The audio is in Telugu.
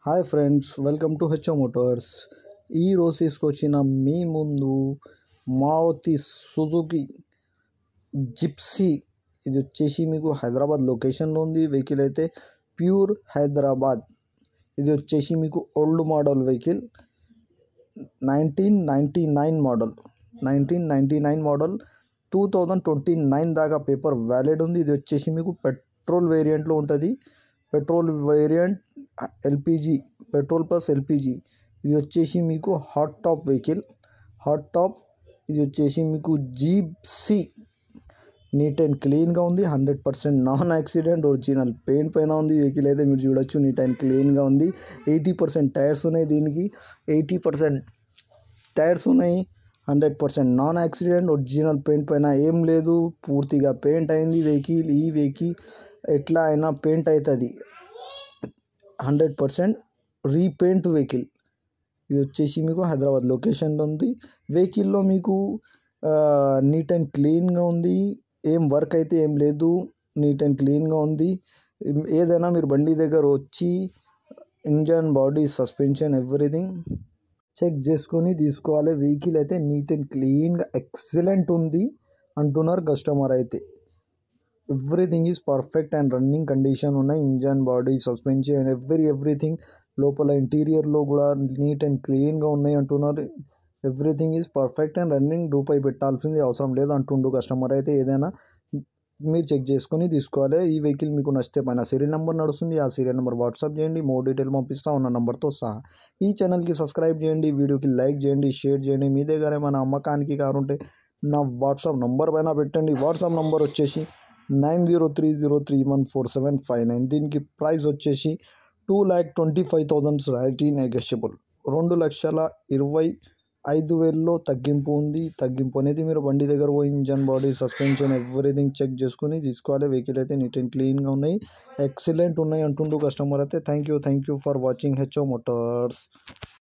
Hi friends, welcome to HO Motors. ఈ రోజు తీసుకొచ్చిన మీ ముందు మారుతి సుజుకి జిప్సీ. ఇది వచ్చేసి మీకు హైదరాబాద్ లొకేషన్లో ఉంది. వెహికల్ అయితే ప్యూర్ హైదరాబాద్. ఇది వచ్చేసి మీకు ఓల్డ్ మోడల్ వెహికల్, 1999 మోడల్ 2029 దాకా పేపర్ వ్యాలిడ్ ఉంది. ఇది వచ్చేసి మీకు పెట్రోల్ వేరియంట్లో ఉంటుంది. Petrol variant LPG, petrol plus LPG. ఇది వచ్చేసి మీకు హాట్ టాప్ వెహికల్, ఇది వచ్చేసి మీకు జిప్సీ. నీట్ అండ్ క్లీన్గా ఉంది. 100% నాన్ యాక్సిడెంట్, ఒరిజినల్ పెయింట్ పైన ఉంది. వెహికల్ అయితే మీరు చూడొచ్చు, నీట్ అండ్ క్లీన్గా ఉంది. 80% టైర్స్ ఉన్నాయి. దీనికి 80% టైర్స్ ఉన్నాయి. 100% నాన్ యాక్సిడెంట్, ఒరిజినల్ పెయింట్ పైన ఏం లేదు. పూర్తిగా పెయింట్ అయింది వెహికల్. ఈ వెహికల్ ఎట్లా అయినా పెయింట్ అవుతుంది. 100% రీపెయింట్ వెహికల్. ఇది వచ్చేసి మీకు హైదరాబాద్ లొకేషన్లో ఉంది. వెహికల్లో మీకు నీట్ అండ్ క్లీన్గా ఉంది. ఏం వర్క్ అయితే ఏం లేదు, నీట్ అండ్ క్లీన్గా ఉంది. ఏదైనా మీరు బండి దగ్గర వచ్చి engine, body, suspension everything check చేసుకొని తీసుకోవాలి. వెహికల్ అయితే నీట్ అండ్ క్లీన్గా ఎక్సలెంట్ ఉంది అంటున్నారు కస్టమర్ అయితే. Everything is perfect and running condition ఉన్నాయి. Engine, body, suspension everything. లోపల ఇంటీరియర్లో కూడా నీట్ అండ్ క్లీన్గా ఉన్నాయి అంటున్నారు. Everything is perfect and running. రూపాయి పెట్టాల్సింది అవసరం లేదు అంటుండు కస్టమర్ అయితే. ఏదైనా మీరు చెక్ చేసుకొని తీసుకోవాలి. ఈ వెహికల్ మీకు నచ్చితే పైన సీరియల్ నెంబర్ నడుస్తుంది, ఆ సీరియల్ నెంబర్ వాట్సాప్ చేయండి. మోర్ డీటెయిల్ పంపిస్తా ఉన్న నెంబర్తో సహా. ఈ ఛానల్కి సబ్స్క్రైబ్ చేయండి, వీడియోకి లైక్ చేయండి, షేర్ చేయండి. మీ దగ్గర ఏమైనా అమ్మకానికి కారు ఉంటే నా వాట్సాప్ నంబర్ పైన పెట్టండి. వాట్సాప్ నంబర్ వచ్చేసి 9030314759. దీనికి ప్రైస్ వచ్చేసి 2,25,000 రాయితీ నెగోషియబుల్. 2,25,000లో తగ్గింపు ఉంది. తగ్గింపు అనేది మీరు బండి దగ్గర పోయి engine, body, suspension everything check చేసుకుని తీసుకోవాలి. వెహికల్ అయితే నీట్ అండ్ క్లీన్గా ఉన్నాయి, ఎక్సలెంట్ ఉన్నాయి అంటుండు కస్టమర్ అయితే. Thank you for watching HO Motors.